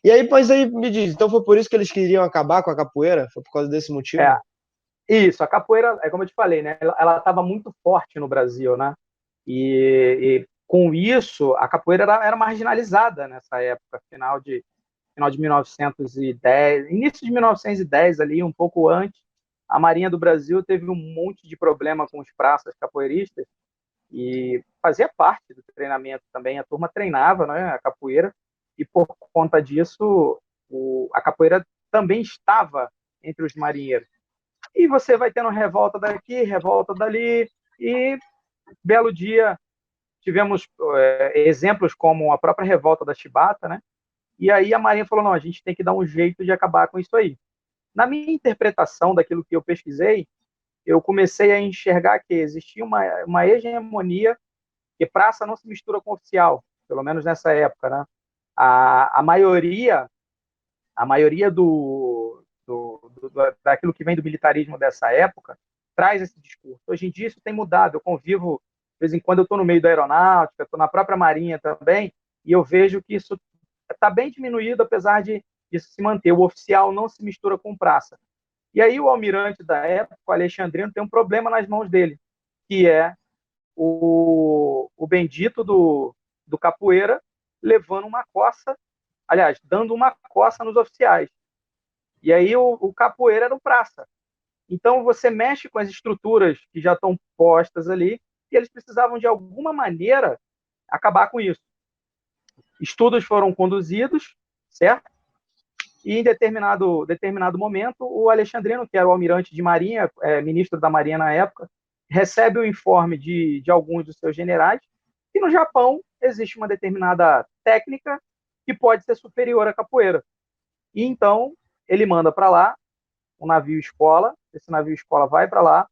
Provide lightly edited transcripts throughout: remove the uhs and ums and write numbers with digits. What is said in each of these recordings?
E aí, pois aí, me diz, então foi por isso que eles queriam acabar com a capoeira? Foi por causa desse motivo? É, isso, a capoeira, é como eu te falei, né? Ela estava muito forte no Brasil, né? E com isso, a capoeira era marginalizada nessa época, final de 1910, início de 1910 ali, um pouco antes. A Marinha do Brasil teve um monte de problema com os praças capoeiristas e fazia parte do treinamento também. A turma treinava, né, a capoeira, e por conta disso, a capoeira também estava entre os marinheiros. E você vai tendo revolta daqui, revolta dali, e belo dia tivemos exemplos como a própria revolta da Chibata, né? E aí a Marinha falou, não, a gente tem que dar um jeito de acabar com isso aí. Na minha interpretação daquilo que eu pesquisei, eu comecei a enxergar que existia uma hegemonia, que praça não se mistura com oficial, pelo menos nessa época, né? A maioria, a maioria daquilo que vem do militarismo dessa época traz esse discurso. Hoje em dia isso tem mudado. Eu convivo, de vez em quando eu estou no meio da aeronáutica, estou na própria Marinha também, e eu vejo que isso está bem diminuído, apesar de isso se manter. O oficial não se mistura com praça. E aí o almirante da época, o Alexandrino, tem um problema nas mãos dele, que é o bendito do capoeira levando uma coça, aliás, dando uma coça nos oficiais. E aí o capoeira era o praça. Então você mexe com as estruturas que já estão postas ali e eles precisavam de alguma maneira acabar com isso. Estudos foram conduzidos, certo? E em determinado momento, o Alexandrino, que era o almirante de marinha, ministro da marinha na época, recebe o informe de alguns dos seus generais que no Japão existe uma determinada técnica que pode ser superior à capoeira. E então ele manda para lá um navio escola, esse navio escola vai para lá,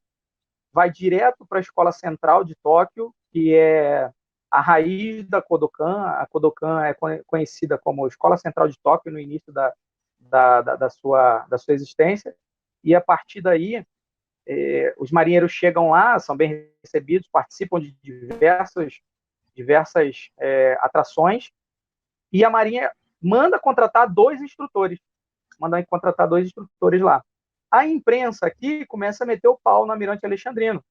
vai direto para a escola central de Tóquio, que é a raiz da Kodokan. A Kodokan é conhecida como Escola Central de Tóquio no início da sua existência, e a partir daí os marinheiros chegam lá, são bem recebidos, participam de diversas atrações, e a Marinha manda contratar dois instrutores lá. A imprensa aqui começa a meter o pau no almirante Alexandrino.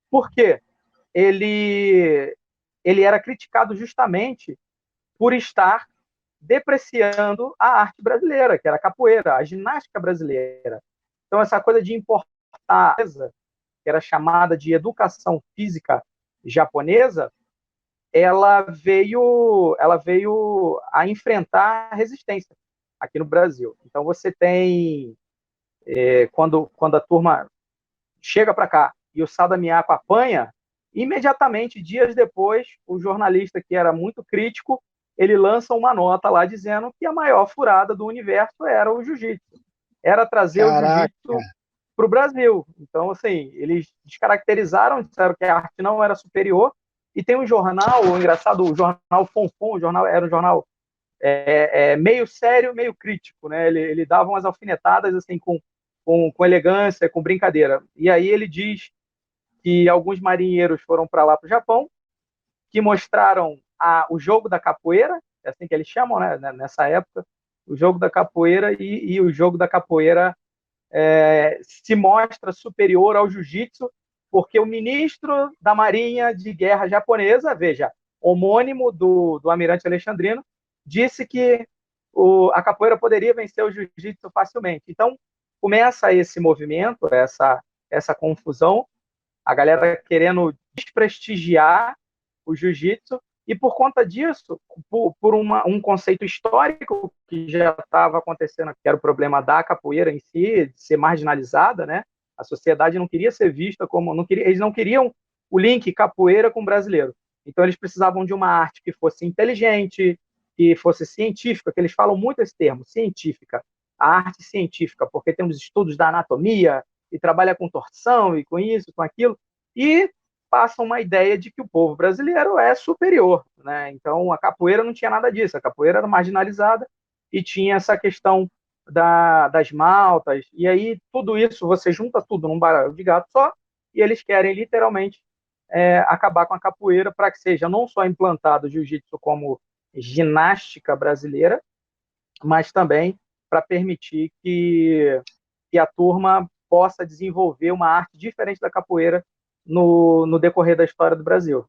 Por quê? Ele era criticado justamente por estar depreciando a arte brasileira, que era a capoeira, a ginástica brasileira. Então, essa coisa de importar, que era chamada de educação física japonesa, ela veio a enfrentar a resistência aqui no Brasil. Então, você tem, quando a turma chega para cá e o Sada Miyako apanha, imediatamente, dias depois, o jornalista, que era muito crítico, ele lança uma nota lá dizendo que a maior furada do universo era o jiu-jitsu. Era trazer o Caraca, jiu-jitsu para o Brasil. Então, assim, eles descaracterizaram, disseram que a arte não era superior. E tem um jornal, engraçado, o jornal Fonfon, era um jornal meio sério, meio crítico, né? Ele dava umas alfinetadas assim com elegância, com brincadeira. E aí ele diz que alguns marinheiros foram para lá para o Japão, que mostraram o jogo da capoeira, é assim que eles chamam, né? Nessa época, o jogo da capoeira, e o jogo da capoeira se mostra superior ao jiu-jitsu, porque o ministro da Marinha de Guerra japonesa, veja, homônimo do almirante Alexandrino, disse que a capoeira poderia vencer o jiu-jitsu facilmente. Então, começa esse movimento, essa confusão, a galera querendo desprestigiar o jiu-jitsu, e por conta disso, por um conceito histórico que já estava acontecendo, que era o problema da capoeira em si, de ser marginalizada, né? A sociedade não queria ser vista como... eles não queriam o link capoeira com brasileiro. Então, eles precisavam de uma arte que fosse inteligente, que fosse científica, que eles falam muito esse termo, científica. A arte científica, porque temos estudos da anatomia, e trabalha com torção, e com isso, com aquilo, e passa uma ideia de que o povo brasileiro é superior, né? Então, a capoeira não tinha nada disso. A capoeira era marginalizada e tinha essa questão das maltas. E aí, tudo isso, você junta tudo num baralho de gato só, e eles querem, literalmente, acabar com a capoeira para que seja não só implantado o jiu-jitsu como ginástica brasileira, mas também para permitir que a turma possa desenvolver uma arte diferente da capoeira no decorrer da história do Brasil.